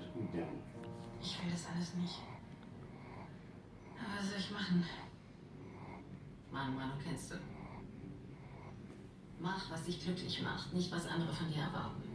Alles gut, ja. Ich will das alles nicht. Aber was soll ich machen? Manu kennst du. Mach, was dich glücklich macht, nicht was andere von dir erwarten.